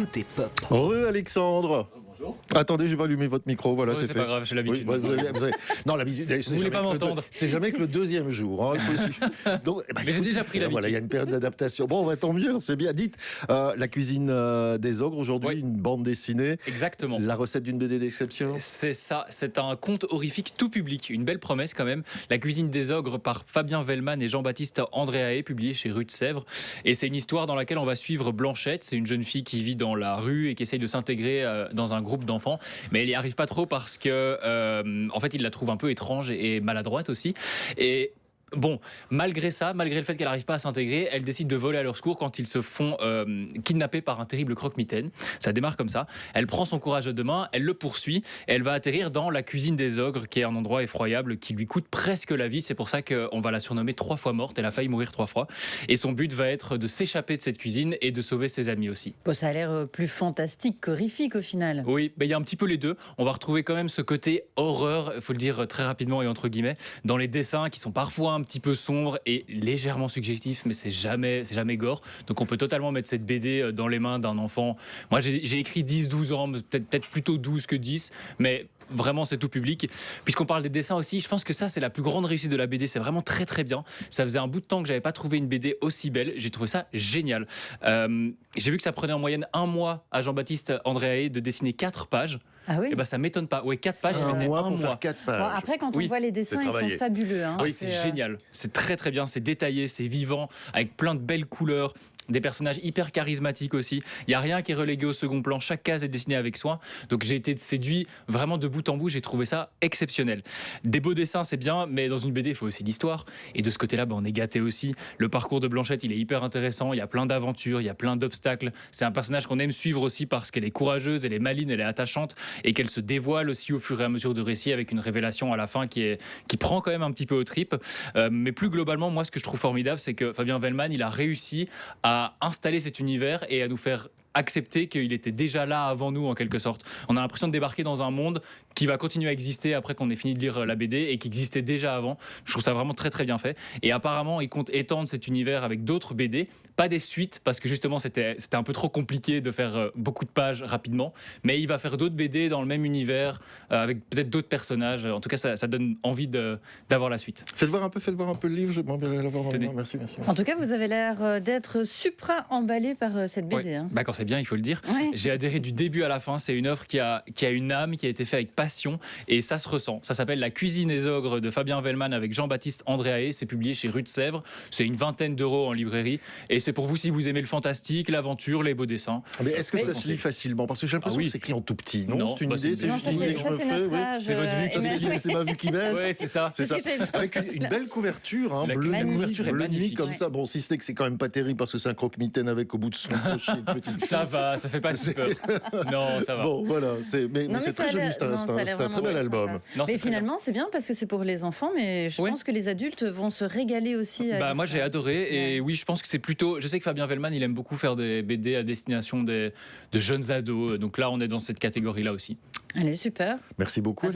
tout est pop. Heureux Alexandre. Bonjour. Attendez, je vais allumer votre micro. Voilà, Ouais, c'est c'est fait. pas grave, j'ai l'habitude. Oui, vous avez- Non, l'habitude. Vous voulez pas m'entendre. C'est jamais que le deuxième jour. Hein, il faut aussi- Donc, Mais il j'ai faut déjà s'y pris faire. l'habitude. Voilà, il y a une période d'adaptation. Bon, tant mieux, c'est bien. Dites, la cuisine des ogres aujourd'hui, Oui. une bande dessinée. Exactement. La recette d'une BD d'exception. C'est ça, c'est un conte horrifique tout public, une belle promesse quand même. La cuisine des ogres par Fabien Vellman et Jean-Baptiste Andréaé, publié chez Rue de Sèvres. Et c'est une histoire dans laquelle on va suivre Blanchette. C'est une jeune fille qui vit dans la rue et qui essaye de s'intégrer dans un groupe d'enfants. Mais elle n'y arrive pas trop parce que, en fait, il la trouve un peu étrange et maladroite aussi. Et bon, malgré ça, malgré le fait qu'elle n'arrive pas à s'intégrer, elle décide de voler à leur secours quand ils se font kidnapper par un terrible croque-mitaine. Ça démarre comme ça. Elle prend son courage à deux mains, elle le poursuit et elle va atterrir dans la cuisine des ogres, qui est un endroit effroyable qui lui coûte presque la vie. C'est pour ça qu'on va la surnommer 3 fois morte. Elle a failli mourir 3 fois. Et son but va être de s'échapper de cette cuisine et de sauver ses amis aussi. Bon, ça a l'air plus fantastique qu'horrifique au final. Oui, il y a un petit peu les deux. On va retrouver quand même ce côté horreur, il faut le dire très rapidement et entre guillemets, dans les dessins qui sont parfois un petit peu sombres et légèrement subjectifs, mais c'est jamais gore. Donc on peut totalement mettre cette BD dans les mains d'un enfant. Moi j'ai écrit 10-12 ans, peut-être plutôt 12 que 10, mais vraiment c'est tout public. Puisqu'on parle des dessins aussi, je pense que ça c'est la plus grande réussite de la BD, c'est vraiment très très bien. Ça faisait un bout de temps que j'avais pas trouvé une BD aussi belle, j'ai trouvé ça génial. J'ai vu que ça prenait en moyenne 1 mois à Jean-Baptiste Andréaé de dessiner 4 pages. Ah oui. Et ben ça m'étonne pas. Ouais, 4 pages, Un c'était mois 1 pour mois. faire 4 pages. Bon, après, quand Oui, on voit les dessins, c'est ils travaillé. sont fabuleux. Hein. Oui, c'est génial. C'est très très bien. C'est détaillé, c'est vivant, avec plein de belles couleurs. Des personnages hyper charismatiques aussi. Il n'y a rien qui est relégué au second plan. Chaque case est dessinée avec soin. Donc j'ai été séduit vraiment de bout en bout. J'ai trouvé ça exceptionnel. Des beaux dessins, c'est bien, mais dans une BD, il faut aussi l'histoire. Et de ce côté-là, on est gâté aussi. Le parcours de Blanchette, il est hyper intéressant. Il y a plein d'aventures, il y a plein d'obstacles. C'est un personnage qu'on aime suivre aussi parce qu'elle est courageuse, elle est maligne, elle est attachante et qu'elle se dévoile aussi au fur et à mesure du récit avec une révélation à la fin qui prend quand même un petit peu aux tripes. Mais plus globalement, moi, ce que je trouve formidable, c'est que Fabien Vellman, il a réussi à installer cet univers et à nous faire accepter qu'il était déjà là avant nous en quelque sorte. On a l'impression de débarquer dans un monde qui va continuer à exister après qu'on ait fini de lire la BD et qui existait déjà avant. Je trouve ça vraiment très très bien fait. Et apparemment, il compte étendre cet univers avec d'autres BD, pas des suites parce que justement c'était un peu trop compliqué de faire beaucoup de pages rapidement, mais il va faire d'autres BD dans le même univers avec peut-être d'autres personnages. En tout cas, ça donne envie d'avoir la suite. Faites voir un peu le livre. J'aimerais bien l'avoir en Tenez. main. Merci. En tout cas, vous avez l'air d'être supra-emballé par cette BD. Ouais. Hein. Bah, quand c'est bien, il faut le dire. Ouais. J'ai adhéré du début à la fin. C'est une œuvre qui a une âme, qui a été faite avec passion et ça se ressent. Ça s'appelle La cuisine des ogres de Fabien Vellman avec Jean-Baptiste Andréaé. C'est publié chez Rue de Sèvres. C'est une 20aine d'euros en librairie et c'est pour vous si vous aimez le fantastique, l'aventure, les beaux dessins. Mais est-ce que Oui. ça se lit facilement? Parce que j'ai l'impression Ah oui. que c'est écrit en tout petit. Non, Non, c'est une bah, idée, c'est c'est une Non, juste ça, une idée c'est que je ça, me c'est fais. notre Oui. âge. C'est votre vue, Ça, c'est ma vue qui baisse. Ouais, c'est ça. C'est ça. Avec une belle couverture, hein, La bleu nuit, couverture est bleu nuit magnifique. comme Ouais. ça. Bon, si ce n'est que c'est quand même pas terrible parce que c'est un croque-mitaine avec au bout de son crochet une petite Ça va, ça fait pas si peur. Non, ça va. Bon, voilà, mais Non, mais c'est ça a très joli, l'air- c'est non, ça a un l'air très vraiment bel très album. sympa. Non, c'est Mais très bien. finalement, c'est bien parce que c'est pour les enfants, mais je Oui. pense que les adultes vont se régaler aussi. Bah, moi j'ai adoré et Ouais. oui je pense que c'est plutôt, je sais que Fabien Vellman il aime beaucoup faire des BD à destination de jeunes ados, donc là on est dans cette catégorie là aussi. Allez, super. Merci beaucoup.